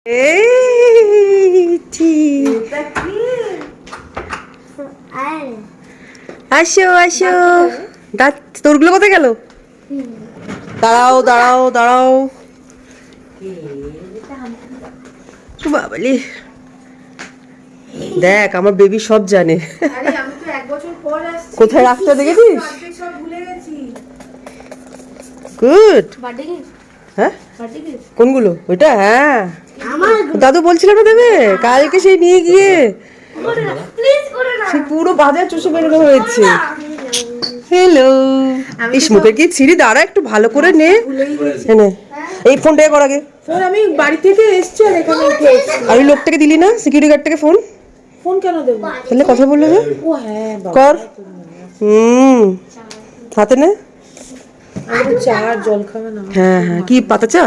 আসো আসো তোরগুলো কোথায় গেল? দাঁড়াও দাঁড়াও দাঁড়াও বাবালি, দেখ আমার বেবি সব জানে। কোথায় রাখতে দেখেছিস? গুড। হ্যাঁ কোনগুলো? ওইটা হ্যাঁ দাদু বলছিলাম না দেবে, কালকে সেই নিয়ে গিয়ে সে পুরো বাজার চষে বেরোনো হয়েছে। হ্যালো, ইস মুখে কি ছিঁড়ি, দাঁড়া একটু ভালো করে নে। এই ফোনটা কর আগে। আমি বাড়ি থেকে এসছি আর এখানে আর ওই লোকটাকে দিলি না, সিকিউরিটি গার্ডটাকে ফোন? ফোন কেন দেবো? তাহলে কথা বললো না। ও হ্যাঁ কর। হাতে নে। চা আর জল খাবে না? হ্যাঁ হ্যাঁ, কি পাতা চা?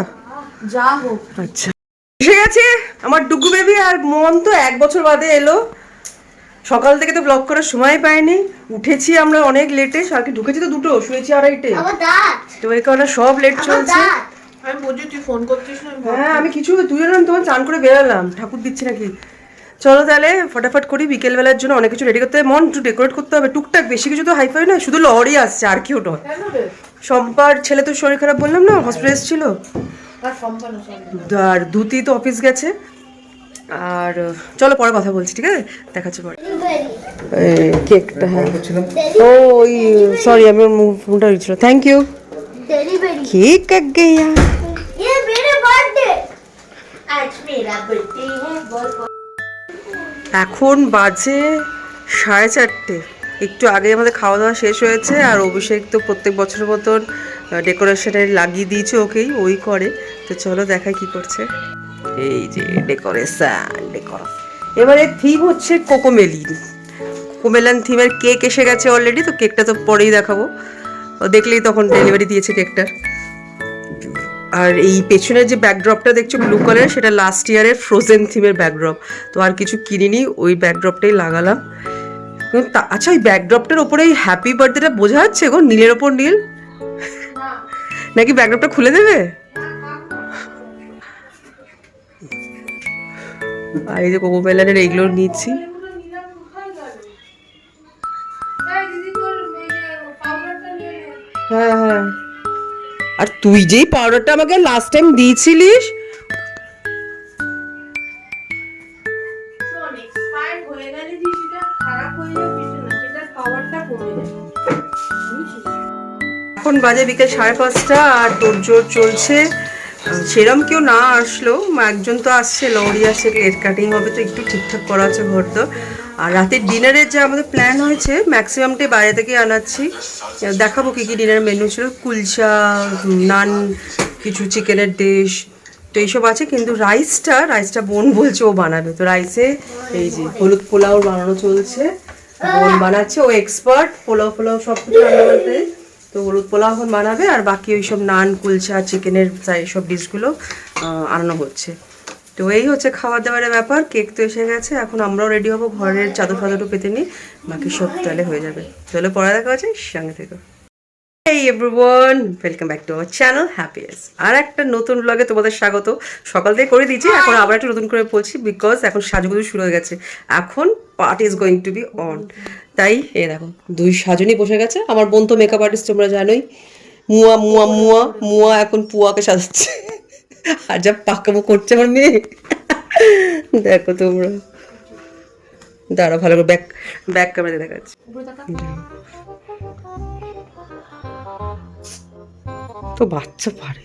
যা হোক। আচ্ছা এসে গেছে আমার ডুগু বেবি। আর মন তো 1 বছর বাদে এলো। সকাল থেকে তো ব্লগ করার সময় পাইনি। উঠেছি আমরা অনেক লেটে, সারকে ঢুকেছি তো 2টো, শুয়েছি 2:30-টে। তো এই কারণে সব লেট চলছে। আমি বুঝি তুই ফোন করছিস না। হ্যাঁ আমি কিছু তুই এলাম, তোমার চান করে বেরালাম, ঠাকুর দিচ্ছি নাকি। চলো তাহলে ফটাফট করি, বিকেলবেলার জন্য অনেক কিছু রেডি করতে হবে। মন একটু ডেকোরেট করতে হবে টুকটাক, বেশি কিছু তো হাইফাই না, শুধু লহরি আসছে আর কেউ নয়। সম্পার ছেলে তো শরীর খারাপ বললাম না, হসপিটালে এসেছিল। আর ধুতি তো অফিস গেছে। আর চলো পরে কথা বলছি, ঠিক আছে? দেখাচ্ছি পরে। কেকটা হ্যাঁ ও ওই সরি আমি ফোনটা দিচ্ছিল। Thank you. केक कट गया। ये मेरा बर्थडे, आज मेरा बर्थडे है। बोल এখন বাজে 4:30। একটু আগে আমাদের খাওয়া দাওয়া শেষ হয়েছে। আর অভিষেক তো প্রত্যেক বছরের মতন ডেকোরেশনে লাগিয়ে দিয়েছে ওকেই, ওই করে। তো চলো দেখাই কি করছে। এই যে ডেকোরেশন। এবারে থিম হচ্ছে কোকোমেলিন। কোকোমেলান থিমের কেক এসে গেছে অলরেডি। তো কেকটা তো পরেই দেখাবো, দেখলেই তখন ডেলিভারি দিয়েছে কেকটার। আর এই পেছনের যে ব্যাকড্রপটা দেখছো ব্লু কালার, সেটা লাস্ট ইয়ারের ফ্রোজেন থিমের ব্যাকড্রপ। তো আর কিছু কিনিনি, ওই ব্যাকড্রপটাই লাগালাম। আচ্ছা ওই ব্যাকড্রপটার ওপরে এই হ্যাপি বার্থডেটা বোঝা যাচ্ছে গো, নীলের ওপর নীল। নাকি ব্যাকড্রপটা খুলে দেবে? আর এই যে কোকোমেলানের এইগুলো নিচ্ছি। হ্যাঁ হ্যাঁ, আর তুই যেই পাউডারটা আমাকে লাস্ট টাইম দিয়েছিলিস, এখন বাজে বিকেল 5:30 আর তোড়জোড় চলছে। সেরম কেউ না আসলো, একজন তো আসছে, লরি আসছে, কেক কাটিং হবে, তো একটু ঠিকঠাক করা আছে ঘর তো। আর রাতের ডিনারের যে আমাদের প্ল্যান হয়েছে, ম্যাক্সিমামটাই বাইরে থেকে আনাচ্ছি। দেখাবো কী কী ডিনার মেনু ছিল, কুলচা, নান, কিছু চিকেনের ডিশ, তো এইসব আছে। কিন্তু রাইসটা বোন বলছে ও বানাবে। তো রাইসে এই যে হলুদ পোলাও বানানো চলছে, বোন বানাচ্ছে, ও এক্সপার্ট পোলাও সব কিছু রান্না করতে। তো হলুদ পোলাও এখন বানাবে, আর বাকি ওই সব নান, কুলচা, চিকেনের এইসব ডিশগুলো আনানো হচ্ছে। তো এই হচ্ছে খাবার দাবারের ব্যাপার। কেক তো এসে গেছে, এখন আমরাও রেডি হবো, ঘরের চাদর ফাদরও পেতে নিই, বাকি সব তাহলে হয়ে যাবে। চলো পরে দেখা হচ্ছে, সঙ্গে থেকে। Hey everyone, welcome back to our channel Happiness। আর একটা নতুন ব্লগে তোমাদের স্বাগত। সকাল থেকে করে দিয়েছি, এখন আবার একটা নতুন করে বলছি, বিকজ এখন সাজুগুজু শুরু হয়ে গেছে। এখন party is going to be on. তাই এই দেখো 2 সাজনি বসে গেছে। আমার বোন তো মেকআপ আর্টিস্ট, তোমরা জানোই। মুয়া এখন পুয়াকে সাজাচ্ছে। আর যা পাকামো করছে আমার মেয়ে, দেখো তোমরা। দাঁড়া ভালো করে ব্যাক ক্যামেরা দেখাচ্ছি। তো বাচ্চা পারে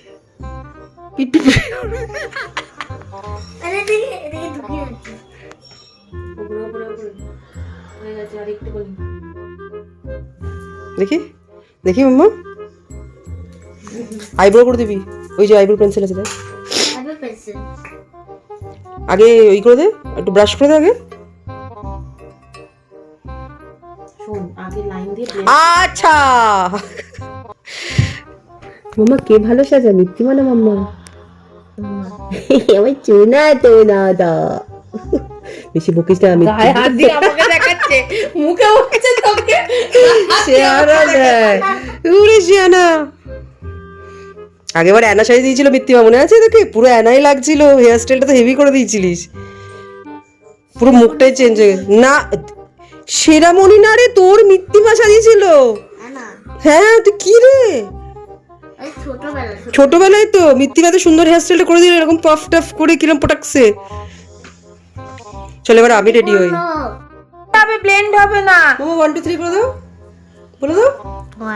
দেখি দেখি মাম্মা, আইব্রো করে দিবি। ওই যে আইব্রো পেন্সিল আছে, আগে ওই করে দে, একটু ব্রাশ করে দে আগে। আচ্ছা মাম্মা কে ভালো সাজা, মিথ্যি মানে মাম্মা? আমার চুনা তো না দা, বেশি বকিস না। আমি হাত দিয়ে আমাকে দেখাচ্ছে, মুখে বকেছে তোকে। শেয়ারা দেয় উড়ে শিয়ানা। আগেবার অ্যানা শাড়ি দিয়েছিল মিত্তিমা, মনে আছে তোকে? পুরো অ্যানাই লাগছিল, হেয়ার স্টাইলটা তো হেভি করে দিয়েছিলিস, পুরো মুখটাই চেঞ্জ হয়ে গেছে। না সেরামণি না রে, তোর মিত্তিমা সাজিয়েছিল। না হ্যাঁ তুই কি রে, ওই ছোটবেলা ছোটবেলায় তো মিত্তিমা তো সুন্দর হেয়ার স্টাইলটা করে দিল, এরকম পাফ টাফ করে কিরম পটাকছে। চলো এবার আমি রেডি হই। হবে ব্লেন্ড হবে না। ও 1 2 3 করে দাও, বলে দাও,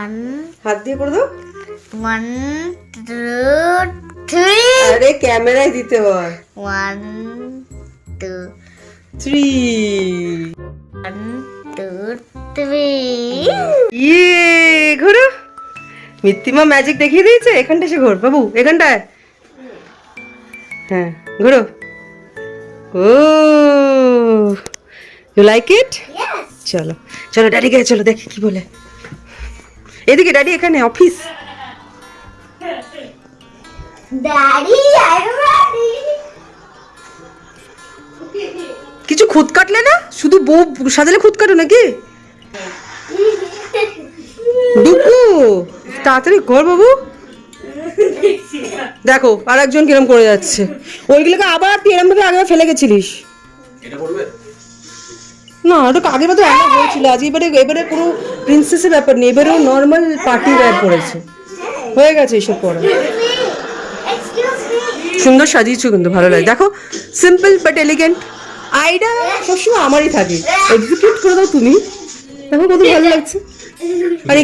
1 হাত দিয়ে করে দাও। 1 2 3 আরে ক্যামেরায় দিতে হয়। 1 2 3 1 2 3 ইয়ে ঘোরো, মিত্তিমা ম্যাজিক দেখিয়ে দিয়েছে। এখানটা এসে ঘোর বাবু, এখানটায়। হ্যাঁ ঘোরো। ও ইউ লাইক ইট? Yes. চলো চলো ড্যাডি কে চলো দেখি কি বলে। এদিকে ড্যাডি, এখানে অফিস। Daddy, I'm ready. কিছু খুদ কাটলে না, শুধু বউ সাজালে খুদ কাটো নাকি? দুঃখু তাড়াতাড়ি কর বাবু। দেখো আর একজন কিরম করে যাচ্ছে, ওইগুলোকে আবার তুই এরম ভাবে আগে ফেলে গেছিলিস। এটা করবে? না ওটা আগের বার তো এমন হয়েছিল, আজ এবারে কোনো প্রিন্সেসের ব্যাপার নেই, এবারেও নর্মাল পার্টি ওয়্যার পড়েছে, হয়ে গেছে এইসব পড়া। Excuse me. সুন্দর সাজিয়েছো কিন্তু ভালো লাগে, দেখো সিম্পল বাট এলিগেন্ট। আইডা সবসময় আমারই থাকে, এক্সিকিউট করে দাও তুমি, দেখো কত ভালো লাগছে। আর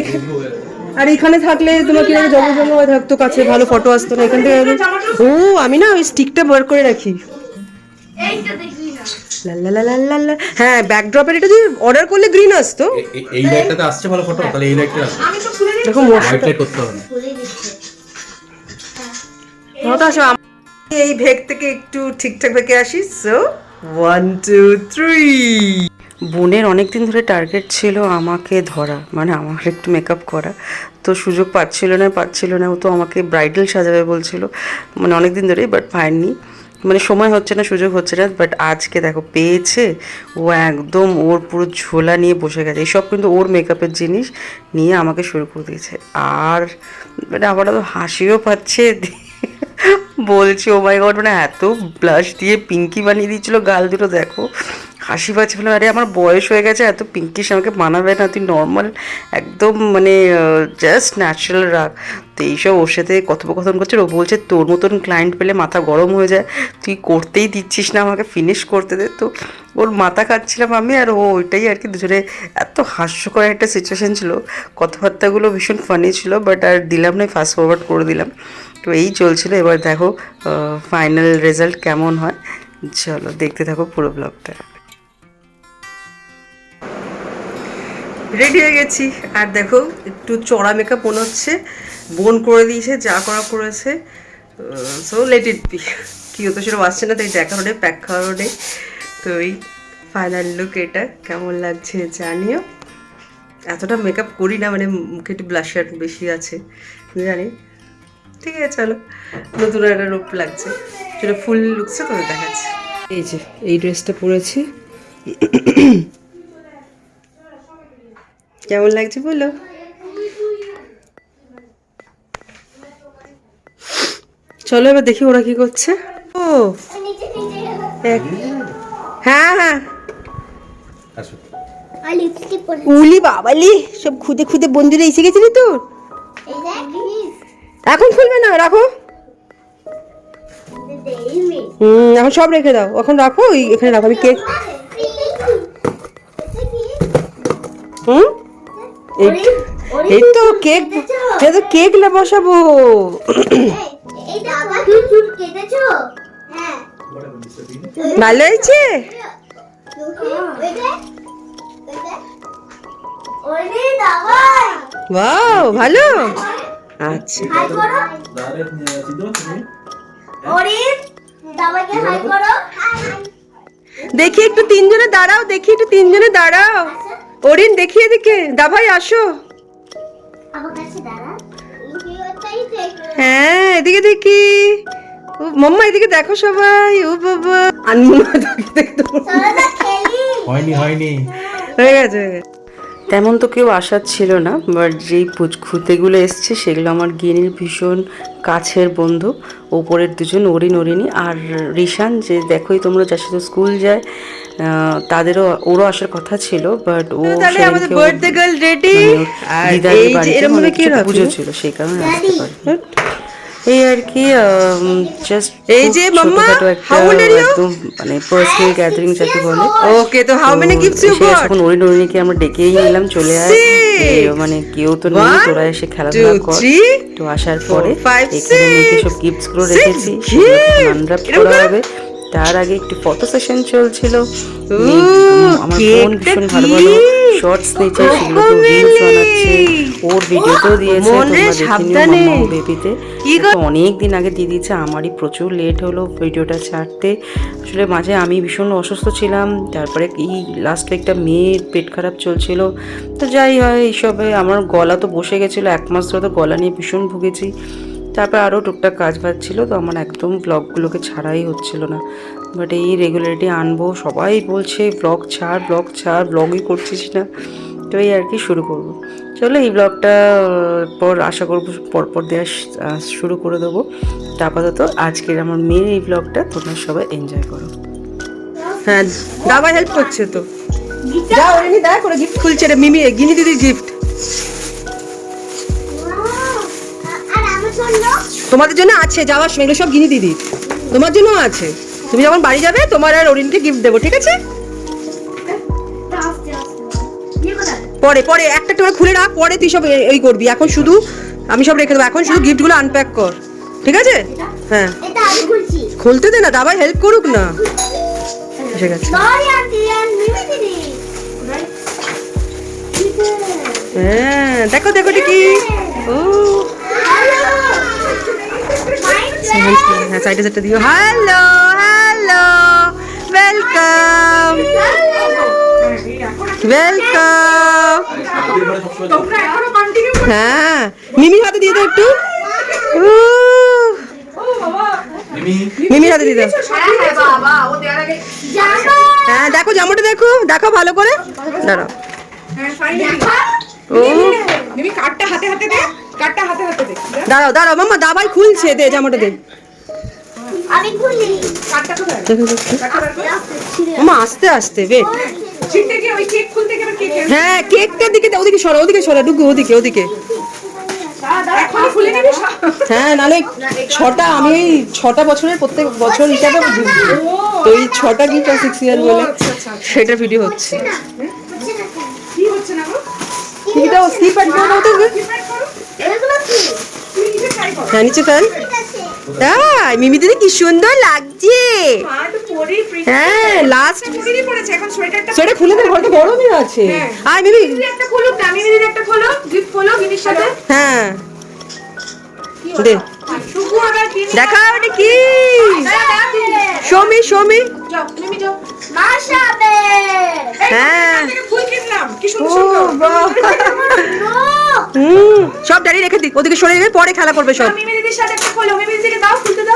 আর এখানে থাকলে তোমার কিভাবে জমা জমা হয়ে থাকতো, কাছে ভালো ফটো আসতো না এখান থেকে। ও আমি না ওই স্টিকটা বার করে রাখি। লা লা লা লা লা লা। হ্যাঁ ব্যাকড্রপের এটা দিয়ে অর্ডার করলে গ্রিন আসতো। এই লাইটটাতে আসছে ভালো ফটো, তাহলে এই লাইটটা আসবে। দেখো হোয়াইট লাইট করতে হবে না। এই ভেগ থেকে একটু ঠিকঠাক ভেগে আসি। সো 1 2 3। বোনের অনেক দিন ধরে টার্গেট ছিল আমাকে ধরা, মানে আমার একটু মেকআপ করা, তো সুযোগ পাচ্ছিল না। ও তো আমাকে ব্রাইডাল সাজাবে বলছিল, মানে অনেক দিন ধরেই, বাট পায়নি, মানে সময় হচ্ছে না, সুযোগ হচ্ছে না। বাট আজকে দেখো পেয়েছে, ও একদম ওর পুরো ঝোলা নিয়ে বসে গেছে, এইসব কিন্তু ওর মেকআপের জিনিস নিয়ে আমাকে শুরু করে দিয়েছে। আর মানে আমার তো হাসিও পাচ্ছে, বলছি ও মাই গড, মানে এত ব্লাশ দিয়ে পিঙ্কি বানিয়ে দিয়েছিল গাল দুটো, দেখো হাসি পাচ্ছে। বলে আরে আমার বয়স হয়ে গেছে, এত পিঙ্কিশ আমাকে মানাবে না, তুই নর্মাল একদম মানে জাস্ট ন্যাচারাল রাখ। তো এইসব ওর সাথে কথোপকথন করছে, ও বলছে তোর মতন ক্লায়েন্ট পেলে মাথা গরম হয়ে যায়, তুই করতেই দিচ্ছিস না, আমাকে ফিনিশ করতে দে। তো ওর মাথা খাচ্ছিলাম আমি আর ও, ওইটাই আর কি, দুজনে এত হাস্যকর একটা সিচুয়েশান ছিল, কথাবার্তাগুলো ভীষণ ফানি ছিল, বাট আর দিলাম না, ফাস্ট ফরওয়ার্ড করে দিলাম। তো এই চলছিল, এবার দেখো ফাইনাল রেজাল্ট কেমন হয়, চলো দেখতে থাকো পুরো ব্লগটা। রেডি হয়ে গেছি, আর দেখো একটু চড়া মেকআপ মনে হচ্ছে, বোন করে দিয়েছে, যা করা করেছে। সো লেট ইট বি, কী হতো সেটা আসছে না, তাই দেখা হলে প্যাক খাওয়া হলে। তো এই ফাইনাল লুক, এটা কেমন লাগছে জানিও। এতটা মেকআপ করি না, মানে মুখে একটু ব্লাশার বেশি আছে জানি। ঠিক আছে চলো, নতুন একটা রূপ লাগছে, সেটা ফুল লুকসে তোদের দেখাচ্ছি। এই যে এই ড্রেসটা পরেছি, কেমন লাগছে বলো। চলো এবার দেখি ওরা কি করছে। ও হ্যাঁ হ্যাঁ, আসো। আর লিপস্টিক পরে উলি বাবালি, সব খুদে খুদে বন্ধুরা এসে গেছিলি তোর। এই দেখ প্লিজ এখন খুলবে না, রাখো। দেই মি এখন সব রেখে দাও, এখন রাখো, ওই এখানে রাখো, আমি কেক। হুম এই তো কেক, এটা তো কেক লা বসাবো। এই দাদা তুই চুল কেটেছো? হ্যাঁ ভালো হয়েছে। ওরে দাদা ওয়াও ভালো, আচ্ছা হাই করো। ওরে দাদাকে হাই করো। দেখি একটু তিনজনে দাঁড়াও, দেখি একটু তিনজনে দাঁড়াও। অরিন দেখি এদিকে, দাভাই আসো। আমার কাছে দাঁড়া। ওই দেখ হ্যাঁ এদিকে দেখি, ও মাম্মা এদিকে দেখো সবাই। ও বাবা আনমনা দেখি দেখি তো চলো না খেলি। হয়নি হয়ে গেছে। তেমন তো কেউ আসার ছিল না, বাট যেই ঘুরতেগুলো এসছে সেগুলো আমার গিনির ভীষণ কাছের বন্ধু। ওপরের দুজন অরিনী আর রিশান, যে দেখোই তোমরা যার সাথে স্কুল যায়, ওরও আসার কথা ছিল, বাট ও তাহলে আমাদের বার্থডে গার্ল রেডি। আর দিদার এই যে বাড়িতে এরকম ভাবে কি রাখবো? পুজো ছিল, সেই কারণে আসতে পারি। এই আর কি, জাস্ট এই যে মাম্মা, একটা how old are you? একদম মানে পার্সোনাল গ্যাদারিং যাকে বলে। ওকে, তো how many gifts you got? এখন অরিনীকে আমরা ডেকেই নিলাম, চলে আয়। মানে কেউ তো নেই, তোরা এসে খেলাধুলা কর। তো আসার পরে এখানে মেয়েকে সব গিফটস গুলো রেখেছি, আনরাপ করা হবে। তার আগে একটু ফটো সেশন চলছিল। আমার বোন ভীষণ ভালো ভালো শর্টস নিয়েছে, সেগুলো তো রিলস বানাচ্ছে, ওর ভিডিওতেও দিয়েছে, তোমরা দেখে নিও মাম্মা বেবিতে। অনেক দিন আগে দিয়ে দিয়েছে, আমারই প্রচুর লেট হলো ভিডিওটা ছাড়তে। আসলে মাঝে আমি ভীষণ অসুস্থ ছিলাম, তারপরে এই লাস্ট একটা মেয়ের পেট খারাপ চলছিল। তো যাই হয় এইসবে আমার গলা তো বসে গেছিলো, 1 মাস ধরে তো গলা নিয়ে ভীষণ ভুগেছি। তারপর আরও টুকটাক কাজ বাজ ছিল, তো আমার একদম ব্লগগুলোকে ছাড়াই হচ্ছিল না। বাট এই রেগুলারিটি আনবো, সবাই বলছে ব্লগ ছাড়, ব্লগই করছিস না। তো এই আর কি শুরু করব। চলো এই ব্লগটা পর আশা করবো পরপর দেওয়া শুরু করে দেবো। আপাতত আজকের আমার মেয়ের এই ব্লগটা তোমরা সবাই এনজয় করো। হ্যাঁ, দাবা হেল্প করছে তো। যা অরিনী দয়া করে গিফট খুলছে রে, মিমি গিনি দিদির গিফট। আর আমার জন্য তোমাদের জন্য আছে, যাওয়ার সময় এগুলো সব গিনি দিদি, তোমার জন্য আছে। তুমি যখন বাড়ি যাবে তোমার আর অরিনকে গিফট দেবো, ঠিক আছে? পরে পরে একটা একটা করে খুলে রাখ, পরে তুই সব এই করবি। এখন শুধু আমি সব রেখে দেবো, এখন শুধু গিফটগুলো আনপ্যাক কর, ঠিক আছে? হ্যাঁ, এটা আমি খুলছি। খুলতে দে না, দাবাই হেল্প করুক না। ঠিক আছে, সরি আন্টি আর মিমি দিদি। হ্যাঁ দেখো দেখো কি। ও হ্যাঁ, সাইডে সেটটা দিও। Hello hello, welcome welcome. হ্যাঁ, মিমির হাতে দিয়ে দাও একটু। মিমির হাতে দিয়ে দাও। হ্যাঁ দেখো জামাটা, দেখো দেখো ভালো করে, দাঁড়াও। ও দাঁড়াও দাঁড়াও মাম্মা, দাবাই খুলছে, দে জামাটা দে। আমি খুলি। মামা আস্তে আস্তে বে। হ্যাঁ, কেকটার দিকে দাও, ওদিকে সরা, ওদিকে সরা, ডুগু ওদিকে ওদিকে। হ্যাঁ, নালে 6টা, আমি এই 6টা বছরের প্রত্যেক বছর হিসাবে বুঝবি। তো এই 6টা গিফট 6 ইয়ার বলে সেটা ভিডিও হচ্ছে। এটা স্লিপ অ্যাড করে দাও তো। এগুলো কি? হ্যাঁ, নিচে ফেল। তাই মিমি দিদি কি সুন্দর লাগছে। হ্যাঁ, লাস্ট সোয়েটার খুলে দে, ঘরে তো গরমই আছে। আর মিমি হ্যাঁ দে, দেখা ওটা কি। শমি শমি, মাশাবে। হ্যাঁ নো। সব ডাড়ি রেখে দিক, ওদিকে সরে যাবে, পরে খেলা করবে সব।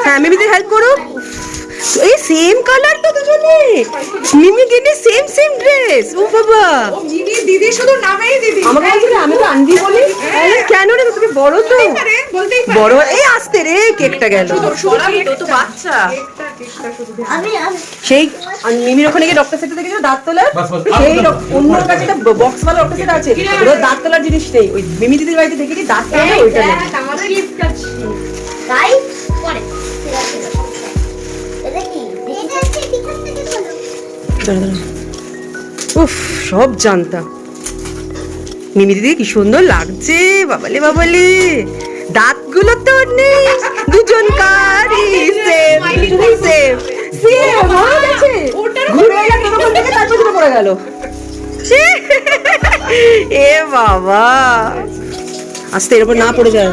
হ্যাঁ, মিমিদি হেল্প করো। এই সেম কালার তো দুজনে, মিমি গিনি সেম সেম ড্রেস। ও বাবা, দিদি শুধু নামেই দিদি। আমাকে বলছিল আমি তো আনবি বলি। আরে কেন রে, তোকে বড় তো বলতেই বড়। এই আসতে রে, কেকটা গেল। আমি সেই মিমির ওখানে গিয়ে ডক্টর সেটে দেখেছো দাঁত তোলার, সেই অন্য কাছে একটা বক্স ওয়ালা ডক্টর সেট আছে, ওর দাঁত তোলার জিনিস নেই। ওই মিমি দিদির বাড়িতে দেখেছি দাঁত তোলা, ওইটা নেই। আমাদের গিফট আছে। তাই পরে এটা কি? এটা কি পিছন থেকে খোলো। উফ, সব জানতাম। মিমি দিদি কি সুন্দর লাগছে, বাবালে বাবালে। দাঁতগুলো তো নেই, দুজন কারি সেম সেম সেম হয়ে গেছে। ঘুরে এলাম তখন থেকে, তারপর শুরু করে গেল। এ বাবা, আস্তে এর উপর না পড়ে যায়।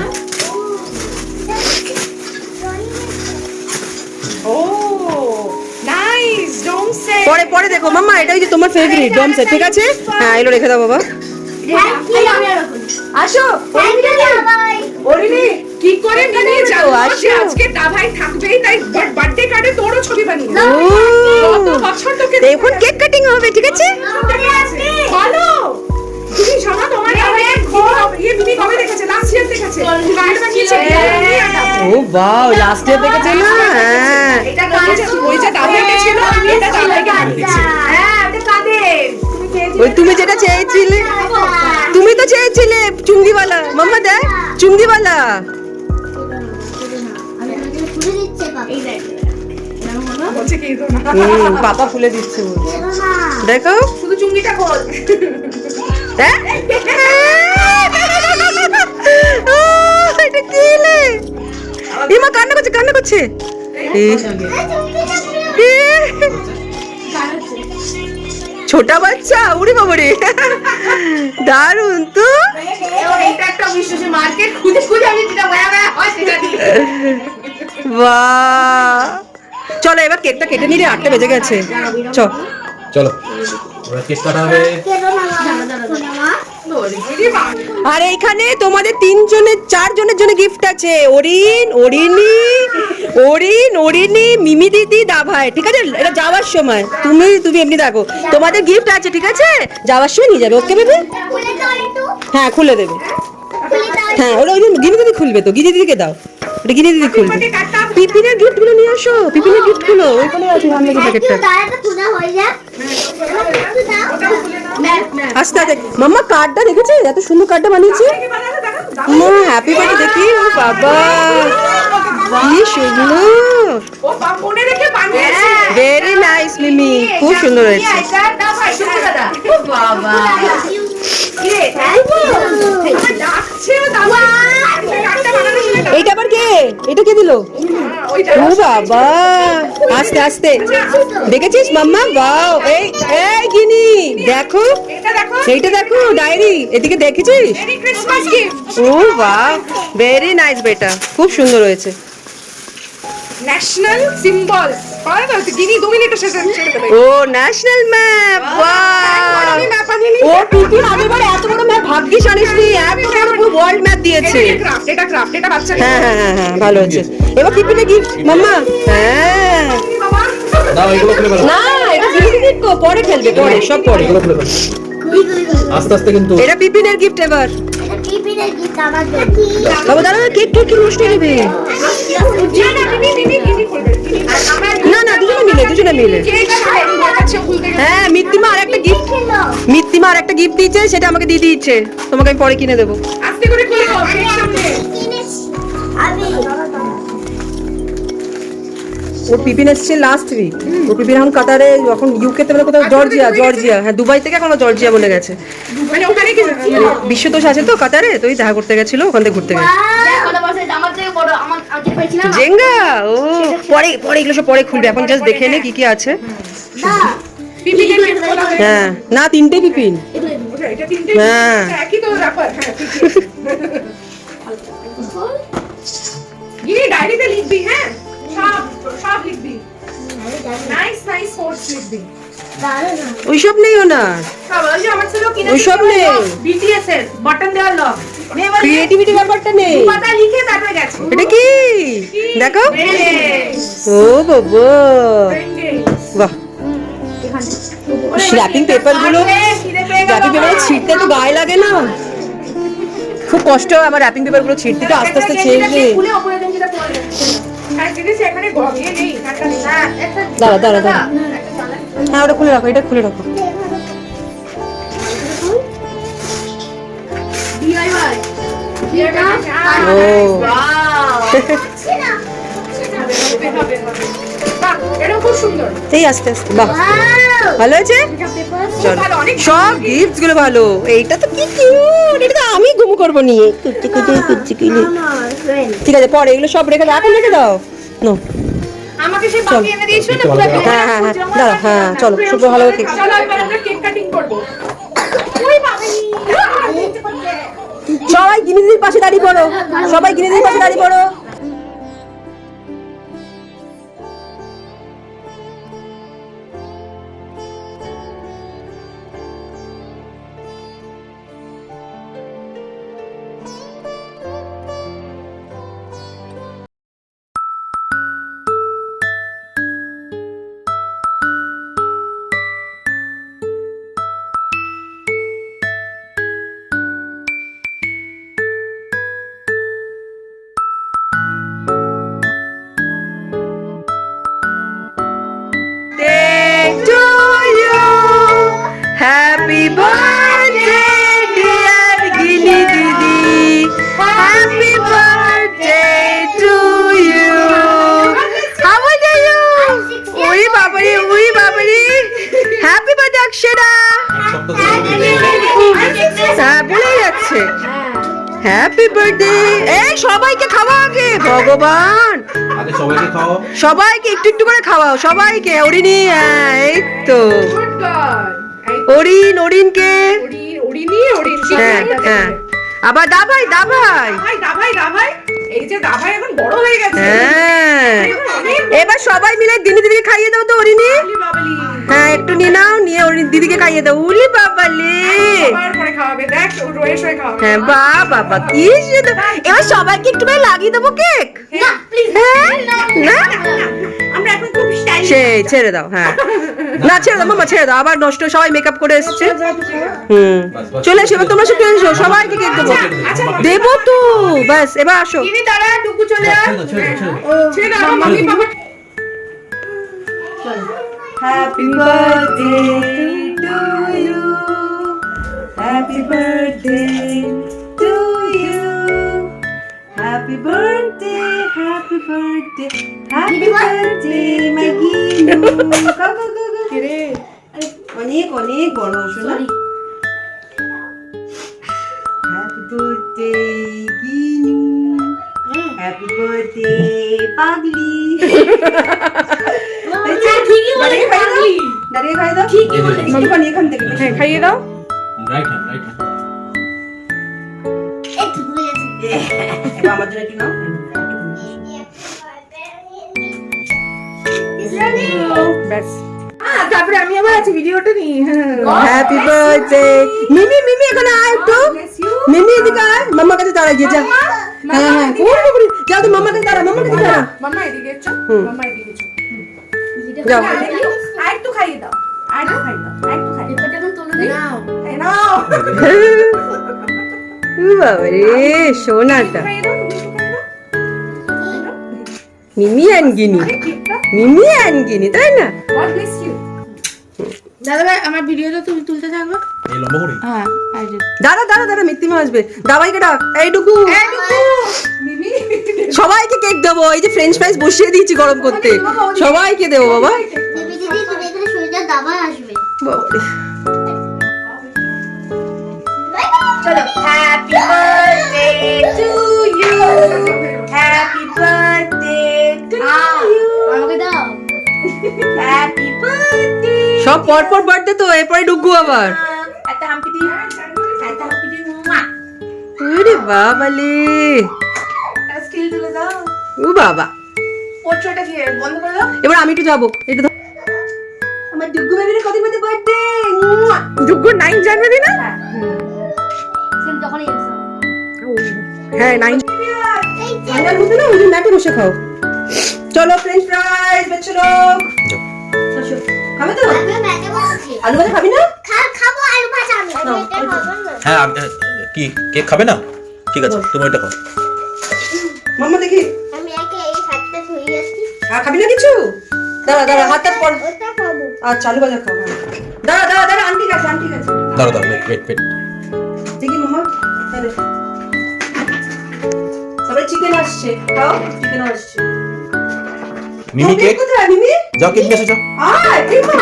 ও নাইস, ডোন্ট সে। পরে পরে দেখো মাম্মা, এটা ওই যে তোমার ফেভারিট ডম সেট, ঠিক আছে? হ্যাঁ, এগুলো রেখে দাও বাবা। আসো ওরিনি কি করে নিয়ে যাবো? আসো। আজকে দাভাই থাকবেই, তাই বার্থডে কার্ডে তোরও ছবি বানিয়ে ও, কত বছর তোকে এখন কেক কাটিং হবে, ঠিক আছে? ভালো তুমি শোনো তোমার মিমি কবে দেখেছে? লাস্ট ইয়ার দেখেছে। কার্ড বানিয়েছে। ও বাও, লাস্ট ইয়ার দেখেছে না? হ্যাঁ এটা ওই যে দাদাকে ছিল, আমি এটা দাদাকে বানিয়েছি। হ্যাঁ, এটা কাদের? ওই তুমি যেটা চেয়েছিলে, তুমি তো চেয়েছিলে চুঙ্গিওয়ালা। মাম্মা দেখ, চুঙ্গিওয়ালা। আমি তোমাকে খুলে দিচ্ছি বাবা। এই দেখ। বলছে কি তো না। পাপা ফুলে দিচ্ছে বলছে। মামা দেখো, শুধু চুঙ্গিটা খোল। হ্যাঁ? এটা কি লে? ইমা কান্না করছে, কান্না করছে। ছোটা বাচ্চা, উড়ি বাবারে, দারুন তো। এটা একটা বিশ্বাসী মার্কেট খুঁজে খুঁজে আমি যেটা বয়া হয় সেটা দিই। বাহ, চলো এবার কেকটা কেটে নিলে, 8টা বেজে গেছে। চল চলো এবার কেক কাটা হবে। কেন না মামা? আর এইখানে তোমাদের 4জনের জন্য গিফট আছে। অরিনি, মিমি দিদি, দাভাই। ঠিক আছে, এটা যাওয়ার সময় তুমি এমনি দেখো, তোমাদের গিফট আছে। ঠিক আছে, যাওয়ার সময় নিয়ে যাবে। Okay baby? খুলে দাও একটু। হ্যাঁ, খুলে দেবে। খুলে দাও। হ্যাঁ, ওটা ওই গিনি দিদি খুলবে তো, গিনি দিদিকে দাও। ওটা গিনি দিদি খুলবে। পিপিনের গিফট গুলো নিয়ে আসো, পিপিনের গিফট গুলো ওইখানে আছে, সামনে প্যাকেটটা। দাঁড়াটা খুলে হয়ে যাক। আস্তে আস্তে। মাম্মা কার্ডটা দেখেছে, এত সুন্দর কার্ডটা বানিয়েছে। মা হ্যাপি বার্থডে দেখি। ও বাবা, কি সুন্দর, ও মনে রেখে বানিয়েছে। ভেরি নাইস মিমি, খুব সুন্দর হয়েছে। এটা দাদা শুনু দাদা। বাবা। ডাকছে দাদা। কার্ডটা বানানো ছিল। এইটা আবার কে? এটা কে দিল? ওইটা ও বাবা, আস্তে আস্তে। দেখেছিস মাম্মা? বাও, এই এই গিনি দেখো, এটা দেখো। এইটা দেখো, ডায়েরি। এদিকে দেখেছিস? Merry Christmas gift. ও বাহ, ভেরি নাইস বেটা, খুব সুন্দর হয়েছে। National symbol. পারে তো গিনি 2 মিনিটে শেষ ছেড়ে দেবে। ও ন্যাশনাল ম্যাপ, বাহ। আমি ম্যাপ আনিনি। ও পিপি আগেবার এত বড় ম্যাপ ভাগ্যিস আনিসনি, এত বড় পুরো ওয়ার্ল্ড ম্যাপ দিয়েছে। এটা ক্রাফট, এটা বাচ্চা। হ্যাঁ হ্যাঁ হ্যাঁ হ্যাঁ, ভালো হয়েছে। এবার পিপিনে গিফট মাম্মা। হ্যাঁ, বাবা। দাও এগুলো খুলে ফেলো। না এটা গিফট কো, পরে খেলবে, পরে সব পরে। এগুলো খুলে ফেলো আস্তে আস্তে কিন্তু। এটা পিপিনের গিফট এবার। এটা টিফিনের গিফট আমার জন্য। বাবা দাঁড়া, কেক কেক কি নষ্ট হয়ে যাবে। না না, দুজনে মিলে। হ্যাঁ, মিত্তিমা আর একটা গিফট, মিত্তিমা আর একটা গিফট দিয়েছে, সেটা আমাকে দিয়ে দিয়েছে। তোমাকে আমি পরে কিনে দেবো। আস্তে করে খুলে দাও, কেক সামনে। আমি ওর পিপিন এসছে লাস্ট উইক। ওর পিপিন এখন কাতারে, এখন ইউকেতে মানে কোথাও জর্জিয়া, হ্যাঁ দুবাই থেকে এখনো জর্জিয়া বলে গেছে। মানে ওখানে কি বিশ্বতোষ আছে তো কাতারে, তো ওই দেখা করতে গেছিল, ওখান থেকে ঘুরতে গেছে। জেঙ্গা, ও পরে পরে এগুলো সব পরে খুলবে, এখন জাস্ট দেখে নে কি কি আছে। পিপিনের গিফট খোলা হয়ে হ্যাঁ, না 3টে পিপিন। গেছে। এটা তিনটে হ্যাঁ। একই তো ব্যাপার। হ্যাঁ, গিয়ে ডায়েরিতে লিখবি। হ্যাঁ, সব সব লিখবি। নাইস নাইস কোর্স লিখবি। ওইসব নেই ওনার, ওই যে আমার ছিল কিনে ওইসব নেই। বিটিএস এর বাটন দেওয়ার লক নেভার ক্রিয়েটিভিটি ব্যাপারটা নেই। পাতা লিখে তারপরে গেছে। এটা কি দেখো। ও বাবা, বাহ। র্যাপিং পেপার গুলো, র্যাপিং পেপার ছিঁড়তে তো গায়ে লাগে না, খুব কষ্ট হয় আমার র্যাপিং পেপার গুলো ছিঁড়তে, তো আস্তে আস্তে ছিঁড়ে। খুলে উপরে গেঞ্জিটা পরে আর জিনিস এখানে গিয়ে নেই কাটা নেই। হ্যাঁ, একটা দাঁড়া দাঁড়া দাঁড়া, হ্যাঁ ওটা খুলে রাখো, এটা খুলে রাখো। ডিআইওয়াই ও বাহ, এটা খুব সুন্দর। এই আস্তে আস্তে, বাহ ভালো হয়েছে। চলো, ভালো, অনেক সব গিফটস গুলো ভালো। এইটা তো কি কিউট, এটা তো আমি গুম করবো নিয়ে। ঠিক আছে, পরে এগুলো সব রেখে দাও, এখন রেখে দাও। নো, আমাকে সেই বাকি এনে দিয়েছো না পুরো কেক। হ্যাঁ হ্যাঁ হ্যাঁ, দাঁড়া, হ্যাঁ চলো, শুভ ভালো কেক। চলো এবার আমরা কেক কাটিং করব। ওই বাবা, সবাই গিনিদির পাশে দাঁড়িয়ে পড়ো, সবাই গিনিদির পাশে দাঁড়িয়ে পড়ো। আছে হ্যাপি বার্থডে। এই সবাইকে খাওয়া আগে, ভগবান আগে সবাইকে খাও। সবাইকে একটু একটু করে খাওয়াও সবাইকে। অরিনি, হ্যাঁ এই তো গুড গার্ল। অরিনকে, হ্যাঁ হ্যাঁ আবার দাভাই দাভাই, দাভাই এই যে দাভাই এখন বড় হয়ে গেছে। হ্যাঁ এবার সবাই মিলে দিদিকে খাইয়ে দাও তো অরিনি। বাবলি হ্যাঁ একটু নিয়ে নাও, নিয়ে ওর দিদিকে খাইয়ে দাও। উলি বাবালে, সবার পরে খাওয়াবে, দেখ ও রয়ে শয়ে খাওয়াবে। হ্যাঁ বাবা কি সুন্দর। এবার সবাইকে একটু করে লাগিয়ে দেবো কেক। না প্লিজ হ্যাঁ না আমরা এখন খুব স্টাইল সেই ছেড়ে দাও, হ্যাঁ না ছেড়ে দাও মামা, ছেড়ে দাও। আবার নষ্ট, সবাই মেকআপ করে এসেছে। চলে এসো এবার, তোমরা সব চলে এসো, সবাইকে কেক দেবো। দেবো তো, ব্যাস এবার আসো। ইনি দাঁড়া, টুকু চলে আয়। ছেড়ে দাও, মাম্মি বাবা। Happy birthday to you, happy birthday to you, happy birthday, happy birthday, happy birthday my Ginu. রে অনেক অনেক বড় শোনা। Happy birthday Ginu, happy birthday পাগলি। দাঁড়িয়ে খাই দাও, দাঁড়িয়ে খাই দাও। ঠিকই বলে, একটুখানি এখান থেকে হ্যাঁ খাইয়ে দাও। Right hand, right hand. একটু ভুলে গেছি এবার আমার জন্য একটু নাও। ব্যাস তারপরে আমি আবার আছি ভিডিওটা নি। হ্যাপি বার্থডে মিমি, মিমি এখানে আয় একটু। মিমি এদিকে আয়, মাম্মার কাছে দাঁড়াই গিয়ে যা। হ্যাঁ হ্যাঁ পুরোপুরি যাও, তো মাম্মার কাছে দাঁড়া, মাম্মার কাছে দাঁড়া। মাম্মা এদিকে এসো, মাম্মা এদিকে এসো। যাও আর একটু খাইয়ে দাও, আর একটু খাইয়ে দাও, আর একটু খাইয়ে দাও। পেপারটা এখন তুলে দিই এই নাও। বাবা রে সোনাটা। খাইয়ে দাও, তুমি একটু খাইয়ে দাও। মিমি আনগিনি, আরে কেকটা, মিমি আনগিনি, তাই না? God bless you. দাদা ভাই আমার ভিডিওটা তুমি তুলতে থাকবে এই লম্বা করে। হ্যাঁ আই যে দাঁড়া দাঁড়া দাঁড়া, মিত্তিমা আসবে। দাবাইকে ডাক, এইটুকু মিমি সবাইকে কেক দেবো। এই যে ফ্রেঞ্চ ফ্রাইজ বসিয়ে দিয়েছি গরম করতে, সবাইকে দেবো বাবা। দিদি দিদি তুমি এখানে শুয়ে যাও দাবা আসবে বাবা রে। চলো happy birthday to you happy birthday to you আমাকে দাও হ্যাপি বার্থডে সব পরপর বার্থডে তো, এরপরে ডুগু আবার। একটা হাম্পি দি একটা হাম্পি দি মুয়া ওরে বাবালে, একটা স্টিল তুলে দাও। ও বাবা। পোর্ট্রেটটা কি বন্ধ করে দাও। এবার আমি একটু যাবো, একটু দাও। আমার ডুগু বেবির কদিন মধ্যে বার্থডে। ডুগু 9 জানুয়ারি না? সেম যখনই এক্সাম হ্যাঁ 9 এই যে ঠান্ডার মধ্যে না, ওই জন্য নাটে বসে খাও। চলো ফ্রেঞ্চ ফ্রাইজ বেচো লোক। আসো, খাবে তো? আমি ম্যাটে বসেছি আলু ভাজা খাবি না? খাবো আলু ভাজা আমি এটা খাবো না হ্যাঁ কি কেক খাবে না? ঠিক আছে, তুমি ওইটা খাও। মাম্মা দেখি, আমি একে এই হাতটা ধুই আসছি আর খাবি না কিছু? দাঁড়া দাঁড়া, হাতটা পর। ওটা খাবো আচ্ছা আলু ভাজা খাও। হ্যাঁ। দাঁড়া দাঁড়া দাঁড়া, আন্টি কাছে, আন্টি কাছে। দাঁড়া দাঁড়া, ওয়েট ওয়েট। দেখি মাম্মা, তাহলে সবাই চিকেন আসছে, খাও চিকেন আসছে। মিমি কেক, কোথায় মিমি? যাও কেক নিয়ে এসো যাও। আয় ঠিক মা।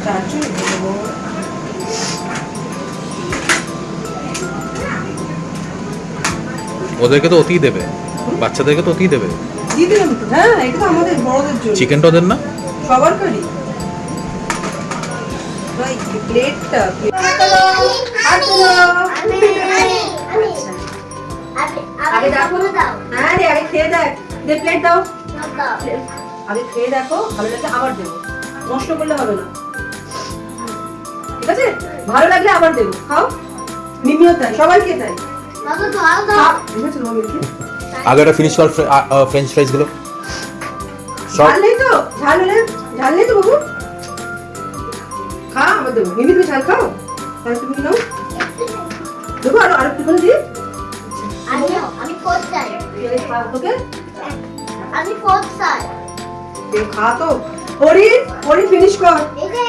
চাচু দেবো। ওদেরকে তো অতিই দেবে, বাচ্চাদেরকে তো অতিই দেবে। দিয়ে দিলাম তো। হ্যাঁ এটা তো আমাদের বড়দের জন্য। চিকেনটা ওদের না? সবার করি। ভাই প্লেটটা আগে দেখো না দাও হ্যাঁ রে, আগে খেয়ে দেখ, দে প্লেট দাও। দাও আগে খেয়ে দেখো, ভালো লাগলে আবার দেবো, নষ্ট করলে হবে না, ঠিক আছে? ভালো লাগলে আবার দেবো, খাও। মিমিও তাই, সবাইকে তাই। দাদা দাও দাও ঠিক আছে মামিকে। আগে এটা ফিনিশ কর ফ্রেঞ্চ ফ্রাইজ গুলো সব। ঝাল নেই তো? ঝাল হলে, ঝাল নেই তো বাবু? খা, আবার দেবো। মিমি তুমি ঝাল খাও, তাহলে তুমি নাও। দেবো আরো আরেকটু করে দিই। আমি ফোর্থ সাইড খা তোকে, আমি ফোর্থ সাইড খা তো। হরিণ, হরিণ ফিনিশ কর। এই যে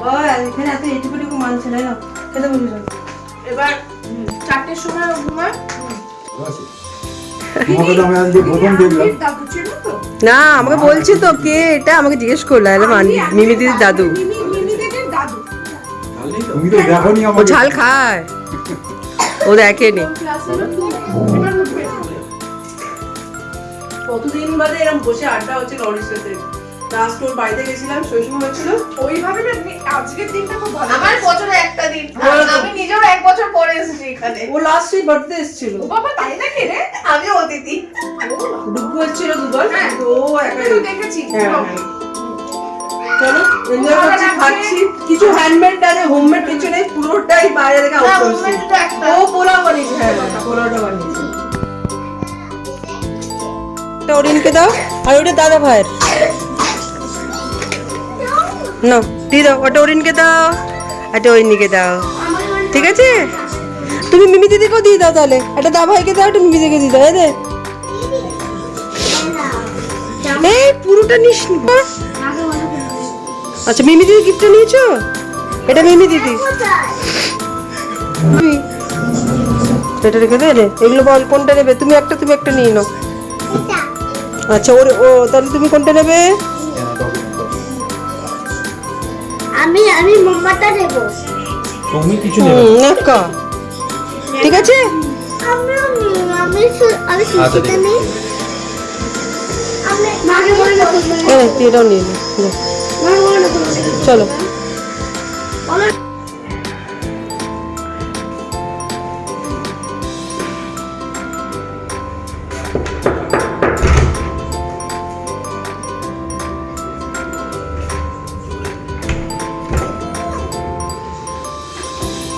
বাবা এখানে এত এইটুকু মানছে না না খেতে বলি না এবার 4টের সময় ঘুমায়। তোমাকে তো আমি আজকে প্রথম দেখলাম। দাদু ছিল তো? না আমাকে বলছি তো কে এটা, আমাকে জিজ্ঞেস করলো মিমি দিদির দাদু। মিমি দিদির দাদু। তুমি তো দেখোনি ও আমাকে। ঝাল খায়, ও দেখেনি। কোন ক্লাসে? এবার উঠবে। কতদিন বাদে এরকম বসে আড্ডা হচ্ছে লরির সাথে। লাস্ট ওর বাড়িতে গেছিলাম সেই সময় হচ্ছিল ওইভাবে না, আজকের দিনটা খুব ভালো। আমার বছরে একটা দিন আমি নিজেও 1 বছর পরে এসেছি এখানে ও লাস্ট সেই বার্থডে এসেছিল ও বাবা তাই না কে রে? আমি অতিথি ডুবু এসেছিল দুবার হ্যাঁ। তো ও একা আমি তো দেখেছি। হ্যাঁ, হ্যাঁ। চলো এনজয় করছি খাচ্ছি কিছু হ্যান্ডমেড আছে হোমমেড কিছু নেই পুরোটাই বাইরে থেকে আউট করছি homemade তো একটা। ও পোলাও বানিয়েছে হ্যাঁ পোলাওটা বানিয়েছে এটা অরিনকে দাও, আর ওটা দাদা ভাইয়ের না দিয়ে দাও, ওটা অরিনকে দাও, এটা অরিনকে দাও, ঠিক আছে? তুমি মিমি দিদিকেও দিয়ে দাও তাহলে, এটা দা ভাইকে দাও, এটা মিমি দিদিকে দিয়ে দাও। এই পুরোটা নিস নি। আচ্ছা মিমি দিদি গিফটটা নিয়েছো? এটা মিমি দিদি, এটা রেখে দে রে। এগুলো বল কোনটা নেবে? তুমি একটা নিয়ে নাও। আচ্ছা ও তাহলে তুমি কোনটা নেবে? আমি মাম্মাটা নেব। তুমি কিছু নেবে একা ঠিক আছে। আমি আচ্ছা, ঠিক সুচিতা আছে। নেই। আমি মাকে বলে না হ্যাঁ এটাও নিয়ে নে, নে। মাকে বলে না চলো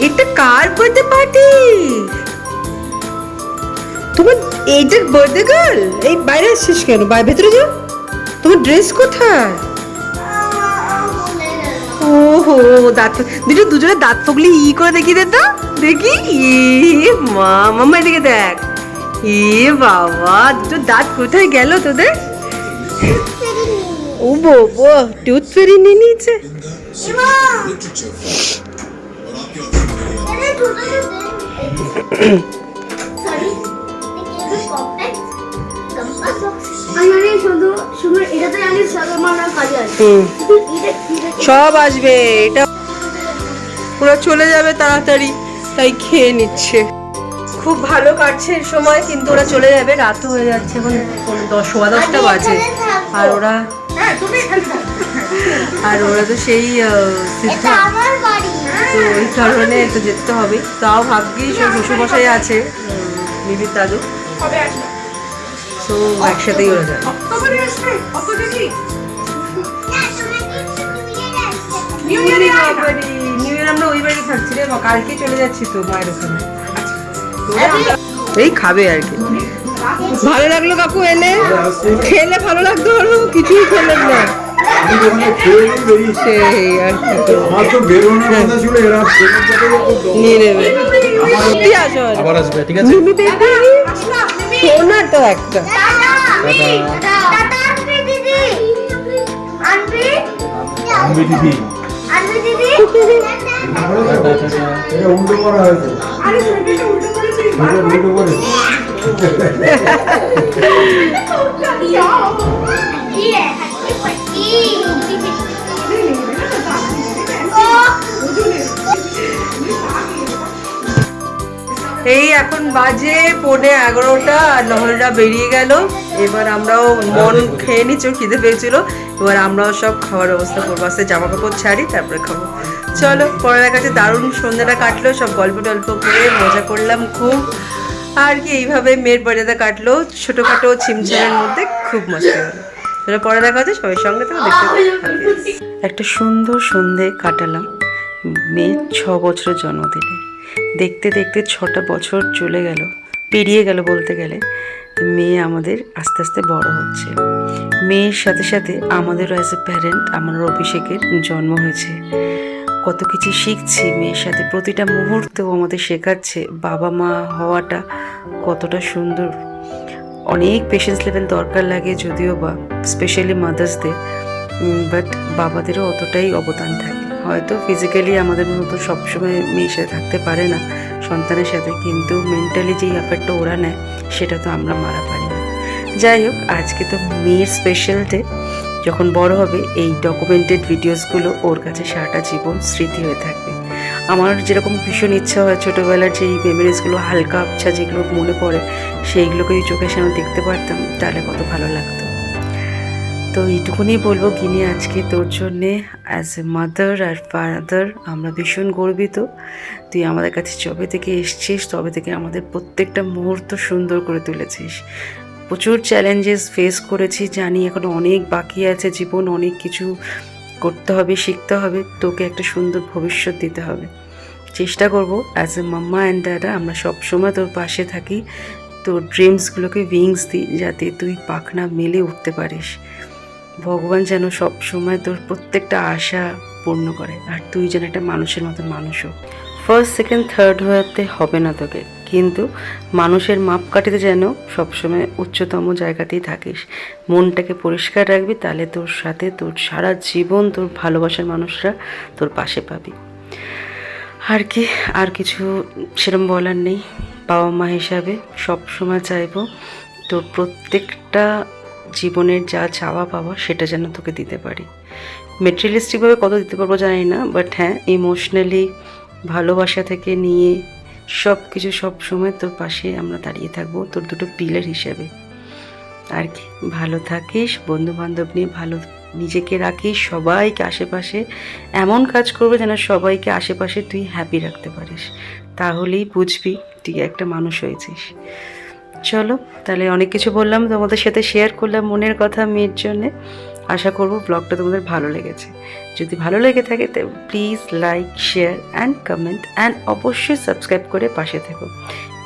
এটা কার বার্থডে পার্টি? তোমার এইটার বার্থডে গার্ল? এই বাইরে আসছিস কেন? ভেতরে যাও। তোমার ড্রেস কোথায়? ওহো দাঁত দুজনে দাঁত পগলি করে দেখিয়ে দে তো দেখি। মা মাম্মা এদিকে দেখ। বাবা দুটো দাঁত কোথায় গেল তোদের? ও বাবা টুথ ফেরি নিয়ে নিয়েছে। সব আসবে, এটা ওরা চলে যাবে তাড়াতাড়ি তাই খেয়ে নিচ্ছে। খুব ভালো কাটছে এর সময়, কিন্তু ওরা চলে যাবে, রাত হয়ে যাচ্ছে, এখন 10:10 বাজে। আর ওরা হ্যাঁ তুমি এখানে থাকো। তো সেই সিদ্ধা, আমার বাড়ি। তো ওই কারণে তো যেতে হবে। তাও ভাগ্যি সব শ্বশুরমশাই আছে, মিমির দাদু, কবে আসবে? তো একসাথেই ওরা যায়। অক্টোবরে আসবে? অত দেরি? নিউ নিউ ইয়ারে আয় না। ইয়ার আমরা ওই বাড়ি থাকছি রে, কালকে চলে যাচ্ছি তো মায়ের ওখানে। এই খাবে আর কি। ভালো লাগলো কাকু এলে, খেলে ভালো লাগতো, আরো কিছুই খেলেন না। আমি তো ওখানে খেয়ে নিয়ে বেরিয়েছি। সেই আর কি, আমার তো বেরোনোর কথা ছিল, এরা ট্রেনের চাপে খুব দম। নিয়ে নেবে। তুই আসো আবার আসবে ঠিক আছে মিমি বেবি, আসলাম, মিমি। সোনা তো একটা। আমি দিদি এটা উল্টো করা হয়েছে। আরে তুমি তো উল্টো করেছিস। এটা উল্টো করে এই এখন বাজে 11:15 আর নহলরা বেরিয়ে গেল। এবার আমরাও মন খেয়ে নিচ্ছি, ওর খিদে পেয়েছিল। এবার আমরাও সব খাওয়ার ব্যবস্থা করবো, আস্তে জামা কাপড় ছাড়ি তারপরে খাবো। চলো পরের কাছে দারুণ সন্ধ্যাটা কাটলো, সব গল্প টল্প করে মজা করলাম খুব। আর কি এইভাবে মেয়ের বাড়িতে কাটলো ছোটোখাটো ছিমছামের মধ্যে, খুব মজা হলো। চলো পরে দেখা হচ্ছে, সবাই সঙ্গে থেকে দেখতে একটা সুন্দর সন্ধে কাটালাম মেয়ের 6 বছরের জন্মদিনে। দেখতে দেখতে 6টা বছর চলে গেল, পেরিয়ে গেল বলতে গেলে। মেয়ে আমাদের আস্তে আস্তে বড় হচ্ছে। মেয়ের সাথে সাথে আমাদেরও অ্যাজ এ প্যারেন্ট আমার অভিষেকের জন্ম হয়েছে। কত কিছু শিখছি মেয়ের সাথে, প্রতিটা মুহূর্তেও আমাদের শেখাচ্ছে বাবা মা হওয়াটা কতটা সুন্দর। অনেক পেশেন্স লেভেল দরকার লাগে যদিও বা, স্পেশালি মাদার্সদের, বাট বাবাদেরও অতটাই অবদান থাকে। হয়তো ফিজিক্যালি আমাদের মতো সবসময় মেয়ের সাথে থাকতে পারে না সন্তানের সাথে, কিন্তু মেন্টালি যেই এফেক্টটা ওরা নেয় সেটা তো আমরা মারা পারি না। যাই হোক, আজকে তো মেয়ের স্পেশাল ডে। যখন বড় হবে এই ডকুমেন্টেড ভিডিওসগুলো ওর কাছে সারাটা জীবন স্মৃতি হয়ে থাকবে। আমার যেরকম ভীষণ ইচ্ছা হয় ছোটোবেলার যেই মেমোরিজগুলো হালকা আবছা যেগুলো মনে পড়ে সেইগুলোকে এই চোখের সামনে দেখতে পারতাম, তাহলে কত ভালো লাগতো। তো এইটুকুনি বলবো গিনি, আজকে তোর জন্যে অ্যাজ এ মাদার আর ফাদার আমরা ভীষণ গর্বিত। তুই আমাদের কাছে যবে থেকে এসছিস তবে থেকে আমাদের প্রত্যেকটা মুহূর্ত সুন্দর করে তুলেছিস। প্রচুর চ্যালেঞ্জেস ফেস করেছি, জানি এখনো অনেক বাকি আছে, জীবন অনেক কিছু করতে হবে, শিখতে হবে, তোকে একটা সুন্দর ভবিষ্যৎ দিতে হবে। চেষ্টা করবো অ্যাজ এ মাম্মা অ্যান্ড ড্যাডা আমরা সবসময় তোর পাশে থাকি, তোর ড্রিমসগুলোকে উইংস দিই যাতে তুই পাখনা মেলে উঠতে পারিস। ভগবান যেন সব সময় তোর প্রত্যেকটা আশা পূর্ণ করে, আর তুই যেন একটা মানুষের মতো মানুষ হোক। ফার্স্ট সেকেন্ড থার্ড হতে হবে না তোকে, কিন্তু মানুষের মাপকাঠিতে যেন সবসময় উচ্চতম জায়গাতেই থাকিস। মনটাকে পরিষ্কার রাখবি, তাহলে তোর সাথে তোর সারা জীবন তোর ভালোবাসার মানুষরা তোর পাশে পাবি। আর কি, আর কিছু সেরকম বলার নেই। বাবা মা হিসাবে সবসময় চাইবো তোর প্রত্যেকটা জীবনের যা চাওয়া পাওয়া সেটা যেন তোকে দিতে পারি। মেটেরিয়ালিস্টিকভাবে কত দিতে পারবো জানি না, বাট হ্যাঁ ইমোশনালি ভালোবাসা থেকে নিয়ে সব কিছু সব সময় তোর পাশে আমরা দাঁড়িয়ে থাকবো, তোর দুটো পিলার হিসেবে। আর কি, ভালো থাকিস, বন্ধু বান্ধব নিয়ে ভালো নিজেকে রাখিস, সবাইকে আশেপাশে এমন কাজ করবে যেন সবাইকে আশেপাশে তুই হ্যাপি রাখতে পারিস, তাহলেই বুঝবি তুই একটা মানুষ হয়েছিস। চলো তাহলে, অনেক কিছু বললাম, তোমাদের সাথে শেয়ার করলাম মনের কথা মেয়ের জন্যে। আশা করবো ব্লগটা তোমাদের ভালো লেগেছে। যদি ভালো লেগে থাকে তো please like, share and comment and অবশ্যই সাবস্ক্রাইব করে পাশে থেকো।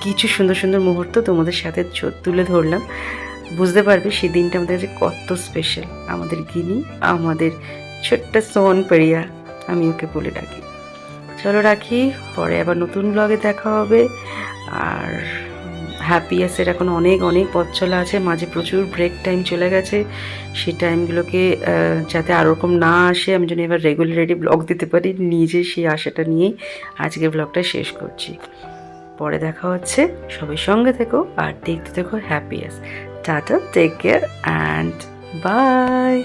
কিছু সুন্দর সুন্দর মুহূর্ত তোমাদের সাথে তুলে ধরলাম, বুঝতে পারবে সেই দিনটা আমাদের কাছে কত স্পেশাল। আমাদের গিনি, আমাদের ছোট্ট সোন পেরিয়া, আমি ওকে বলে ডাকি। চলো রাখি, পরে আবার নতুন ব্লগে দেখা হবে। আর হ্যাপিয়াসের এখন অনেক অনেক পথ চলা আছে, মাঝে প্রচুর ব্রেক টাইম চলে গেছে, সেই টাইমগুলোকে যাতে আর ওরকম না আসে আমি যেন এবার রেগুলারলি ব্লগ দিতে পারি, নিজে সেই আশাটা নিয়েই আজকের ব্লগটা শেষ করছি। পরে দেখা হচ্ছে, সবাই সঙ্গে থেকো আর দেখতে থেকো হ্যাপিয়াস। Tata, take care and by.